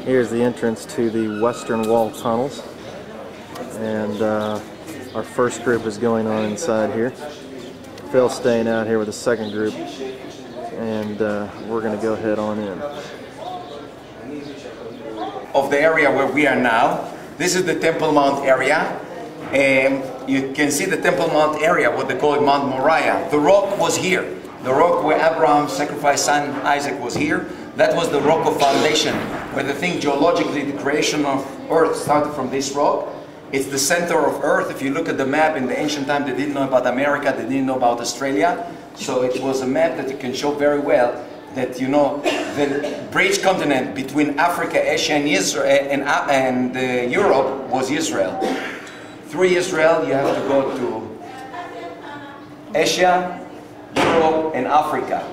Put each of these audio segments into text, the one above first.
Here's the entrance to the Western Wall tunnels, and our first group is going on inside here. Phil's staying out here with the second group, and we're going to go head on in. Of the area where we are now, this is the Temple Mount area, and you can see the Temple Mount area, what they call it Mount Moriah. The rock was here. The rock where Abraham sacrificed son Isaac was here. That was the rock of foundation, where they think geologically the creation of Earth started from this rock. It's the center of Earth. If you look at the map in the ancient time, they didn't know about America, they didn't know about Australia. So it was a map that you can show very well that, you know, the bridge continent between Africa, Asia, and Israel, and Europe was Israel. Through Israel, you have to go to Asia, Europe, and Africa.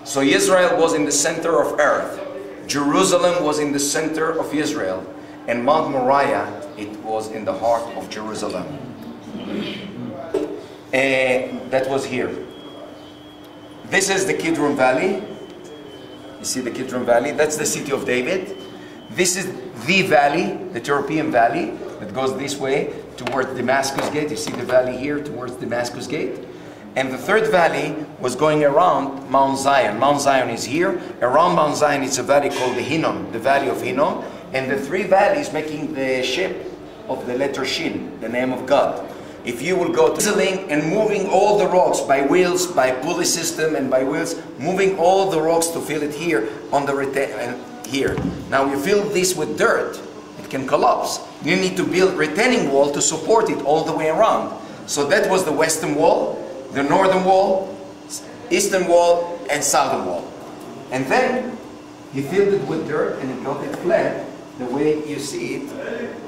So Israel was in the center of Earth. Jerusalem was in the center of Israel. And Mount Moriah, it was in the heart of Jerusalem. And that was here. This is the Kidron Valley. You see the Kidron Valley? That's the city of David. This is the valley, the European valley, that goes this way towards Damascus Gate. You see the valley here towards Damascus Gate. And the third valley was going around Mount Zion. Mount Zion is here. Around Mount Zion is a valley called the Hinnom, the Valley of Hinnom. And the three valleys making the shape of the letter Shin, the name of God. If you will go chiseling and moving all the rocks by wheels, by pulley system and by wheels, moving all the rocks to fill it here on the here. Now you fill this with dirt, it can collapse. You need to build retaining wall to support it all the way around. So that was the western wall, the northern wall, eastern wall, and southern wall. And then he filled it with dirt and he got it flat the way you see it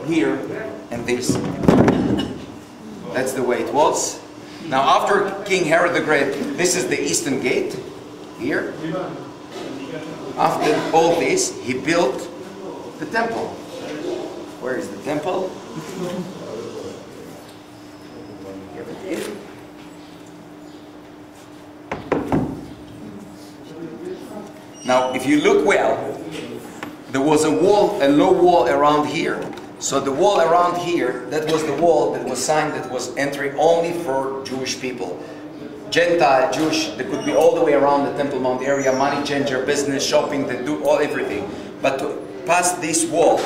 here and this. That's the way it was. Now after King Herod the Great, this is the eastern gate here. After all this, he built the temple. Where is the temple? Here it is. Now, if you look well, there was a wall, a low wall around here. So the wall around here, that was the wall that was signed, that was entering only for Jewish people. Gentile, Jewish, they could be all the way around the Temple Mount area, money changer, business, shopping, they do everything. But to pass this wall,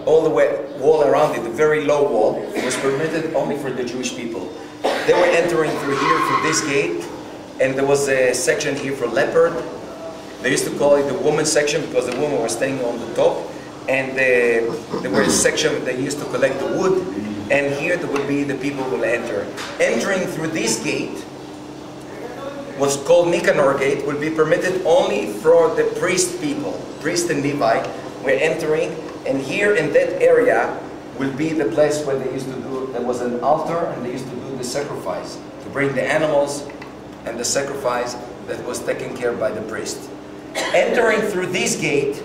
all the way wall around it, the very low wall, was permitted only for the Jewish people. They were entering through here, through this gate, and there was a section here for leopard. They used to call it the women's section because the women were staying on the top. And there was a section they used to collect the wood. And here there would be the people who will enter. Entering through this gate, what's called Nicanor Gate, will be permitted only for the priest people. Priest and Levite were entering. And here in that area will be the place where they used to do, there was an altar and they used to do the sacrifice. To bring the animals and the sacrifice that was taken care of by the priest. Entering through this gate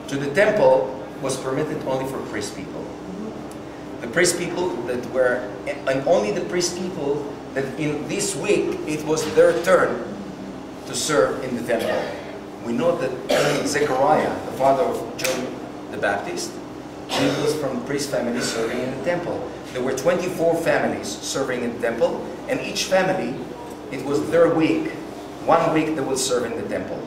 to the temple was permitted only for priest people. The priest people that were, and only the priest people that in this week it was their turn to serve in the temple. We know that Zechariah, the father of John the Baptist, he was from priest family serving in the temple. There were 24 families serving in the temple, and each family, it was their week. 1 week they would serve in the temple.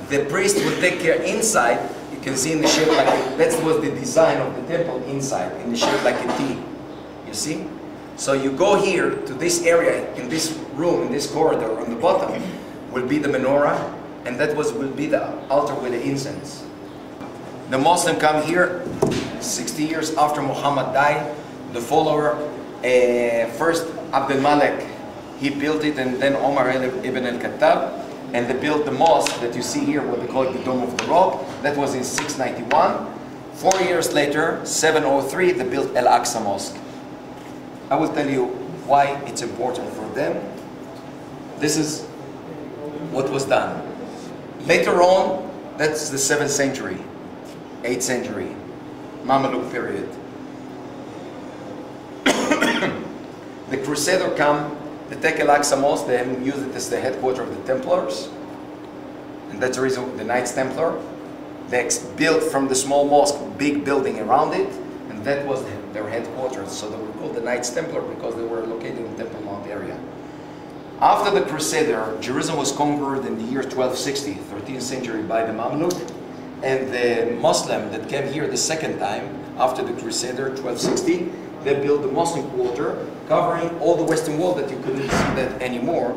The priest would take care inside. You can see in the shape like that was the design of the temple inside, in the shape like a T. You see? So you go here to this area, in this room, in this corridor, on the bottom will be the menorah, and that will be the altar with the incense. The Muslim come here 60 years after Muhammad died. The follower, first Abdul Malik, he built it, and then Omar ibn al-Khattab. And they built the mosque that you see here, what they call it the Dome of the Rock. That was in 691. 4 years later, 703, they built Al-Aqsa Mosque. I will tell you why it's important for them. This is what was done. Later on, that's the 7th century, 8th century, Mamluk period. The Crusader come, they take Al-Aqsa Mosque, they use it as the headquarters of the Templars. and that's the reason the Knights Templar, they built from the small mosque, big building around it, and that was their headquarters. So they were called the Knights Templar because they were located in Temple Mount area. After the Crusader, Jerusalem was conquered in the year 1260, 13th century, by the Mamluk, and the Muslim that came here the second time, after the Crusader, 1260, they built the Muslim quarter, covering all the western wall that you couldn't see that anymore.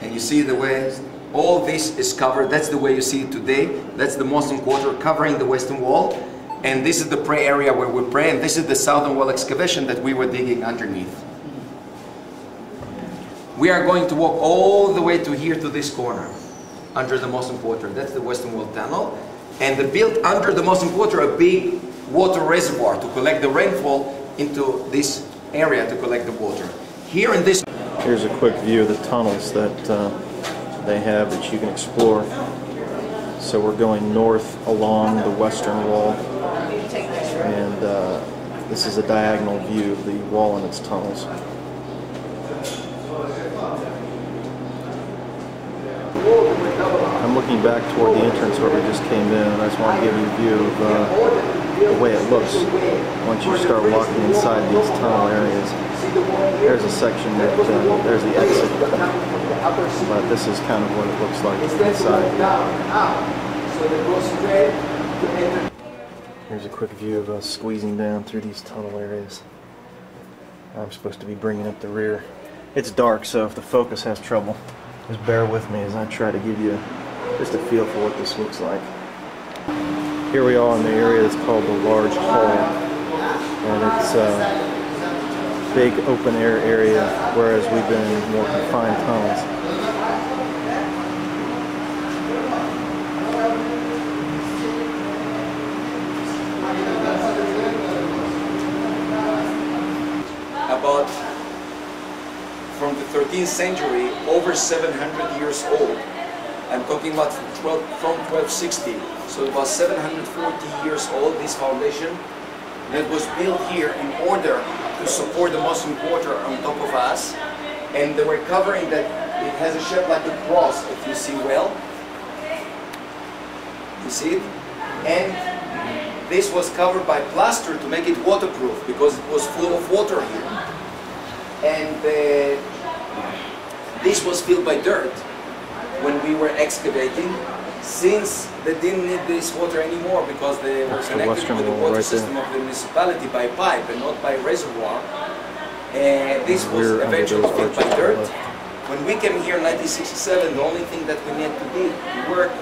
And you see the way all this is covered. That's the way you see it today. That's the Muslim quarter covering the western wall. And this is the prayer area where we pray, and this is the southern wall excavation that we were digging underneath. We are going to walk all the way to here, to this corner, under the Muslim quarter. That's the western wall tunnel. And they built under the Muslim quarter a big water reservoir to collect the rainfall into this area to collect the water. Here in this... Here's a quick view of the tunnels that they have that you can explore. So we're going north along the western wall, and this is a diagonal view of the wall and its tunnels. I'm looking back toward the entrance where we just came in, and I just want to give you a view of the way it looks once you start walking inside these tunnel areas. There's a section that, there's the exit, but this is kind of what it looks like inside. Here's a quick view of us squeezing down through these tunnel areas. I'm supposed to be bringing up the rear. It's dark, so if the focus has trouble, just bear with me as I try to give you just a feel for what this looks like. Here we are in the area that's called the Large Hall, and it's a big open air area, whereas we've been in more confined tunnels. About from the 13th century, over 700 years old. I'm talking about from 1260, so about 740 years old, this foundation that was built here in order to support the Muslim quarter on top of us, and they were covering that. It has a shape like a cross, if you see well. You see it? And this was covered by plaster to make it waterproof because it was full of water here. And this was filled by dirt when we were excavating, since they didn't need this water anymore because they were connected with the water system of the municipality by pipe and not by reservoir. And this was eventually filled by dirt. When we came here in 1967, the only thing that we needed to do to work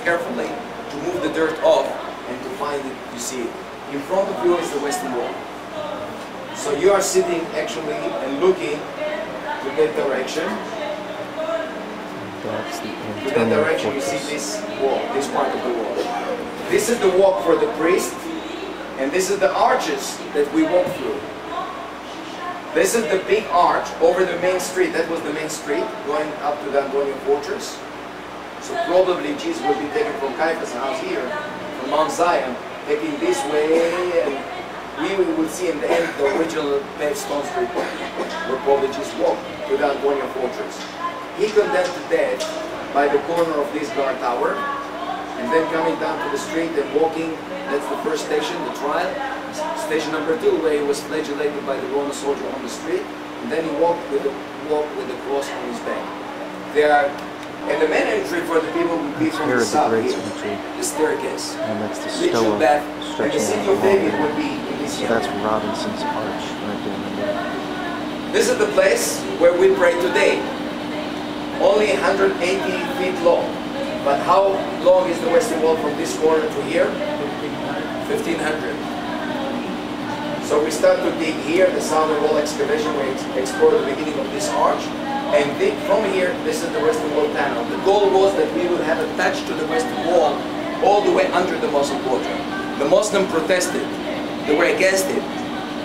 carefully to move the dirt off and to find it. You see, in front of you is the western wall. So you are sitting actually and looking to that direction. To that direction you see this wall, this part of the wall. This is the walk for the priest, and this is the arches that we walk through. This is the big arch over the main street. That was the main street going up to the Antonian Fortress. So probably Jesus will be taken from Caiaphas' house here, from Mount Zion, taking this way, and we will see in the end the original paved stone street where probably Jesus walked to the Antonian Fortress. He condemned to death by the corner of this guard tower, and then coming down to the street and walking. That's the first station, the trial. Station number 2, where he was flagellated by the Roman soldier on the street, and then he walked with the cross on his back. And the main entry for the people would be from the south here, the staircase. And that's the Stoa and the city of David would be in this So that's Robinson's Arch right there in the middle. This is the place where we pray today. Only 180 feet long. But how long is the western wall from this corner to here? 1500. So we start to dig here, the southern wall excavation, where we explore the beginning of this arch, and dig from here. This is the western wall tunnel. The goal was that we would have attached to the western wall all the way under the Muslim quarter. The Muslims protested. They were against it.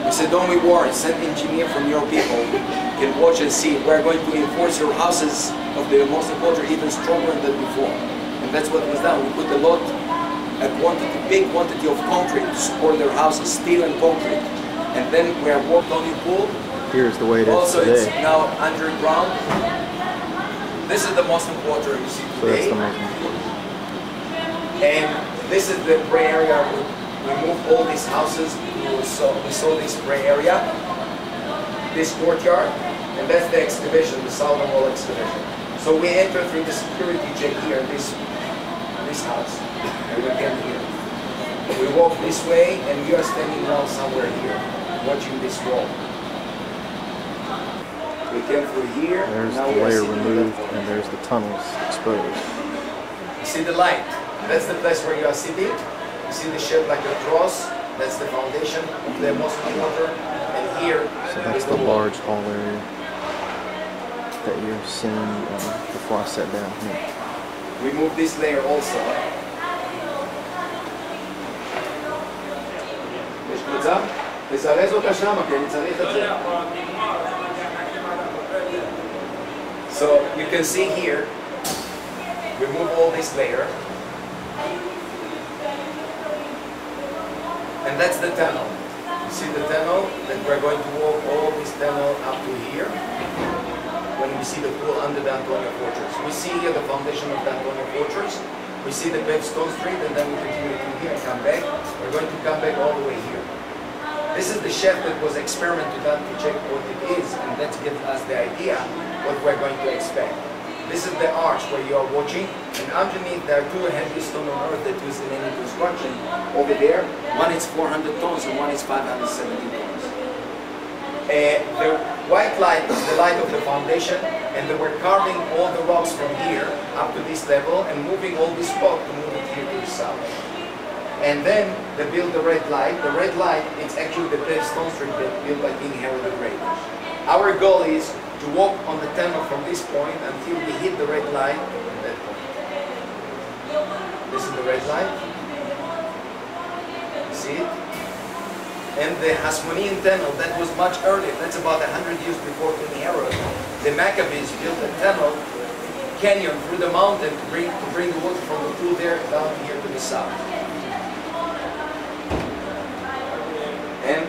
We said, don't be worried, send engineer from your people. You can watch and see. We're going to enforce your houses of the Muslim quarter even stronger than before. And that's what was done. We put a lot big quantity of concrete to support their houses, steel and concrete. And then we have worked on the pool. Here's the way it is also, today. it's now underground. This is the Muslim quarter you see So that's today. the Muslim. And this is the gray area. We moved all these houses. We saw this gray area, this courtyard, and that's the excavation, the southern wall excavation. So we enter through the security gate here, this house, and we came here. We walk this way, and we are standing now somewhere here, watching this wall. We came through here. There's now the we are layer sitting removed, in and there's the tunnels exposed. You see the light? That's the place where you are sitting. You see the shape like a cross. That's the foundation of the Muslim quarter. And here So that's is the wall. large hall area that you're seeing before I sat down here. We move this layer also. יש קבוצה? תזרז אותה שמה, כי אני צריך את זה. So you can see here, we move all this layer. And that's the tunnel. You see the tunnel? That we're going to walk all this tunnel up to here. When we see the pool under the Antonio Fortress. We see here the foundation of the Antonio Fortress. We see the paved stone street, and then we continue to here and come back. We're going to come back all the way here. This is the shaft that was experimented on to check what it is, and that gives us the idea what we're going to expect. This is the arch where you are watching, and underneath there are two heavy stone on earth that used in any construction. Over there, one is 400 tons and one is 570 tons. The white light is the light of the foundation, and they were carving all the rocks from here up to this level and moving all this rock to move it here to the south. And then they build the red light. The red light is actually the paved stone street that built by King Herod the Great. Our goal is to walk on the tunnel from this point until we hit the red light at that point. This is the red light. You see it? And the Hasmonean tunnel, that was much earlier. That's about 100 years before King Herod. The Maccabees built a tunnel, canyon through the mountain to bring the water from the pool there down here to the south. And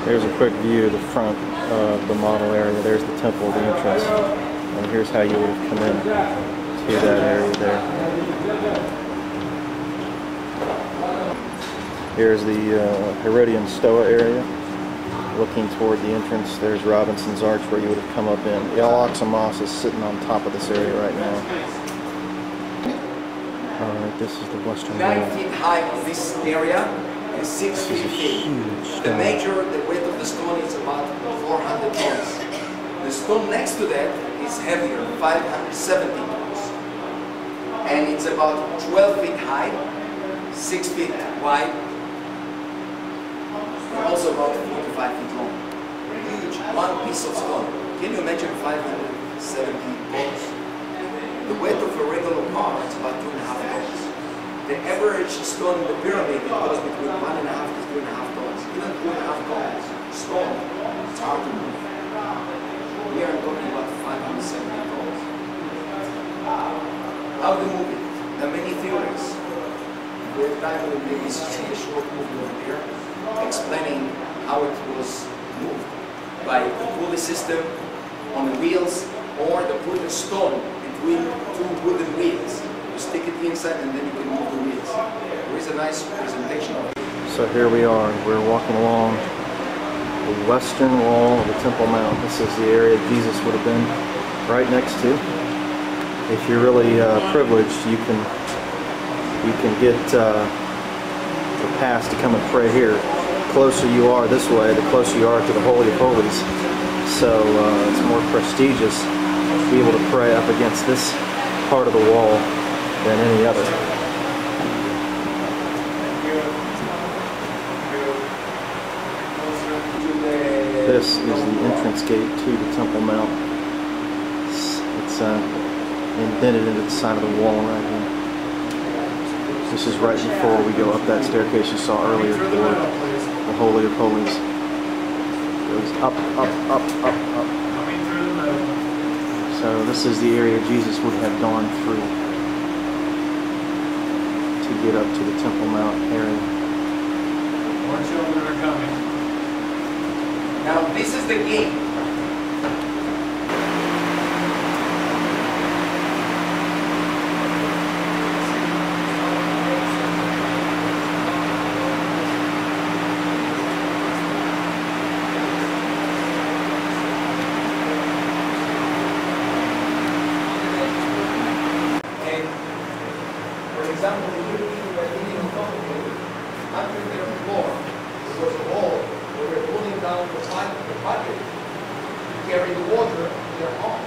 There's a quick view of the front of the model area. There's the temple, the entrance. And here's how you would have come in to that area there. Here's the Herodian Stoa area. Looking toward the entrance, there's Robinson's Arch where you would have come up in. El-Aqsa Mosque is sitting on top of this area right now. Alright, this is the western 9 wall. feet high on this area and 6 feet thick. The weight of the stone is about 400 tons. The stone next to that is heavier, 570 tons. And it's about 12 feet high, 6 feet wide, and also about 45 feet long. Huge, one piece of stone. Can you imagine 570 tons? The weight of a regular car is about 2.5 tons. The average stone in the pyramid goes between 1.5 to 3.5 tons. Even 2.5 tons stone, it's hard to move. We are talking about 570 tons. How to move it? There are many theories. We have time to maybe see a short movie over here explaining how it was moved by the pulley system on the wheels, or they put a stone between two wooden wheels. You stick it inside and then you can move the wheels. There is a nice presentation of it. So here we are. We're walking along the western wall of the Temple Mount. This is the area Jesus would have been right next to. If you're really privileged, you can get the pass to come and pray here. The closer you are this way, the closer you are to the Holy of Holies. So it's more prestigious to be able to pray up against this part of the wall than any other. This is the entrance gate to the Temple Mount. It's indented into the side of the wall right here. This is right before we go up that staircase you saw earlier toward the Holy of Holies. It goes up, up, up, up, up. So this is the area Jesus would have gone through to get up to the Temple Mount area. More children are coming. Now this is the gate. For example, the European were eating on top of it, under their floor, there was a hole where they were pulling down the bucket to carry the water to their home.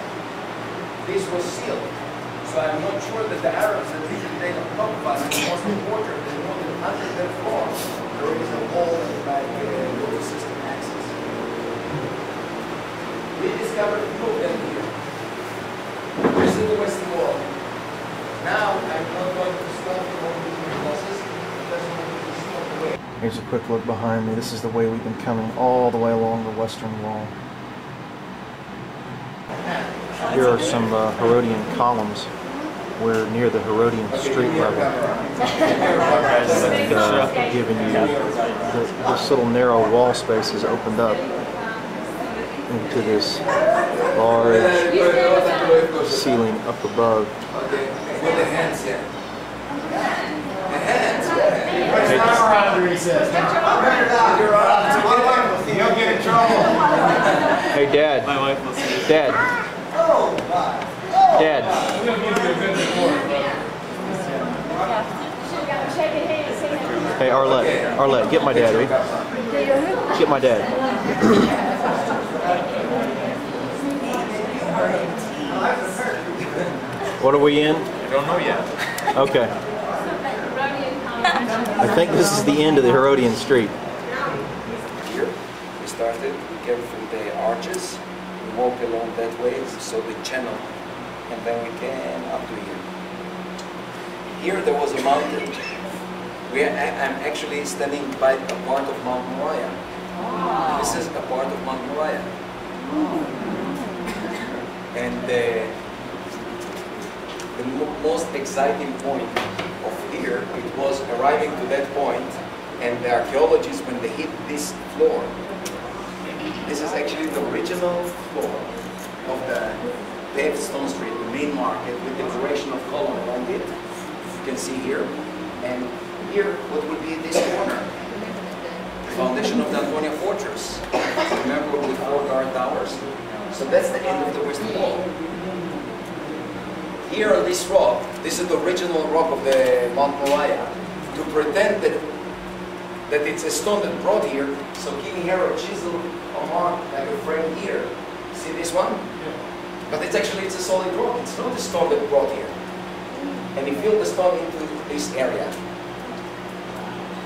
This was sealed. So I'm not sure that the Arabs that lived in the top of us was the water. They know that under their floor there is a hole like water system access. We discovered two of them here. This is the Western Wall. Now, I'm not going to stop the moving process because we need to stop the way. Here's a quick look behind me. This is the way we've been coming all the way along the Western Wall. Here are some Herodian columns. We're near the Herodian street level. And giving you this little narrow wall space is opened up into this large ceiling up above. With the hands, yeah. The hands, Turn around, he says. You'll get in trouble. Hey, Dad. My wife will see. Dad. Dad. I'm going to give you a good report. Hey, Arlette, get my dad, right? Get my dad. What are we in? I don't know yet. Okay. I think this is the end of the Herodian street. here, we started, we came from the arches, we walked along that way, so the channel, and then we came up to here. Here there was a mountain. I'm actually standing by a part of Mount Moriah. This is a part of Mount Moriah. And the most exciting point of here, it was arriving to that point, and the archaeologists, when they hit this floor, this is actually the original floor of the paved Stone Street, the main market, with decoration of column around it. You can see here. And here, what would be this corner? The foundation of the Antonia Fortress. Remember with 4 guard towers? So that's the end of the Western Wall. Here on this rock, this is the original rock of the Mount Moriah. To pretend that it's a stone that brought here, so King Herod chiseled a mark like a frame here. See this one? But it's actually a solid rock. It's not the stone that brought here. And he filled the stone into this area.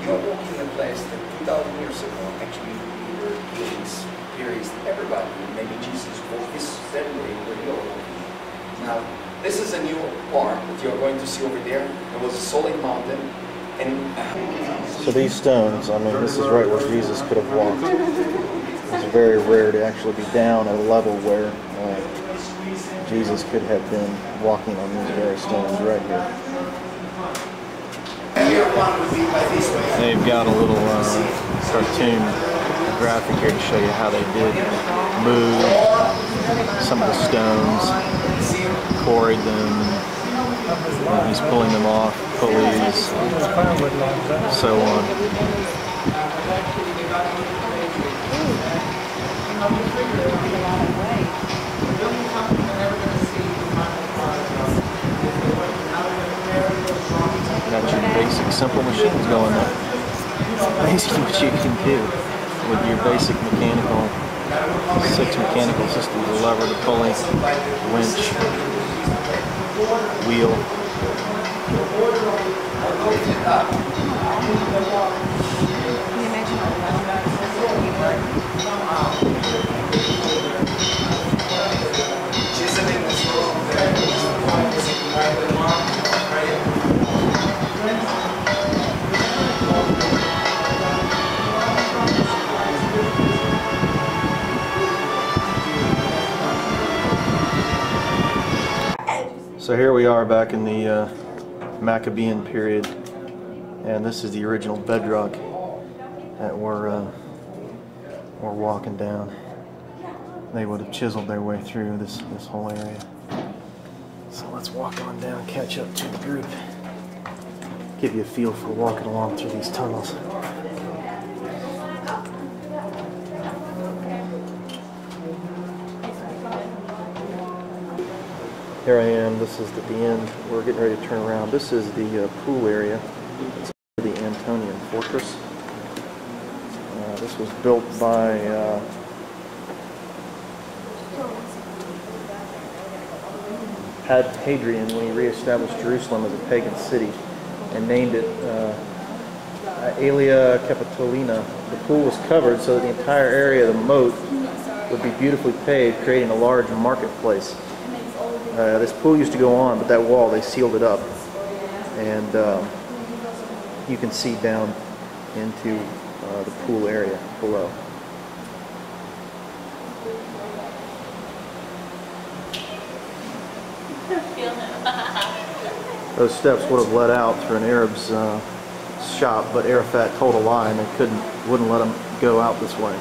You're walking in a place that 2,000 years ago, actually, leaders, kings, priests, everybody, maybe Jesus walked this same way where you're walking. Now, this is a new part that you're going to see over there. It was a solid mountain. And So these stones, I mean, this is right where Jesus could have walked. It's very rare to actually be down at a level where Jesus could have been walking on these very stones right here. They've got a little cartoon graphic here to show you how they did move some of the stones, quarried them, and he's pulling them off, pulleys, so on. Got your basic simple machines going there. Amazing what you can do with your basic mechanical, 6 mechanical systems: the lever, the pulley, winch, wheel. So here we are back in the Maccabean period, and this is the original bedrock that we're walking down. They would have chiseled their way through this whole area. So let's walk on down, catch up to the group, give you a feel for walking along through these tunnels. Here I am, this is at the end, we're getting ready to turn around. This is the pool area. It's the Antonian Fortress. This was built by Hadrian when he reestablished Jerusalem as a pagan city and named it Aelia Capitolina. The pool was covered so that the entire area of the moat would be beautifully paved, creating a large marketplace. This pool used to go on, but that wall, they sealed it up. And you can see down into the pool area below. Those steps would have led out through an Arab's shop, but Arafat told a lie and they wouldn't let them go out this way.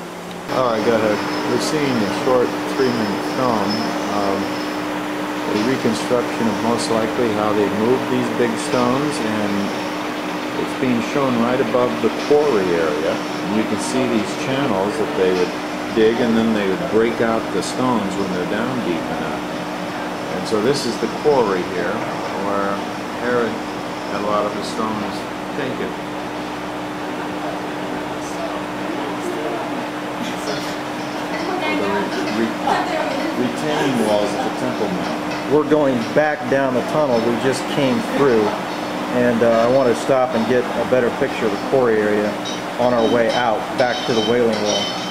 All right, go ahead. We're seeing a short 3-minute film. A reconstruction of most likely how they moved these big stones, and it's being shown right above the quarry area. And you can see these channels that they would dig, and then they would break out the stones when they're down deep enough. And so this is the quarry here, where Herod had a lot of the stones taken. Retaining walls at the Temple Mount. We're going back down the tunnel we just came through, and I wanted to stop and get a better picture of the quarry area on our way out back to the Wailing Wall.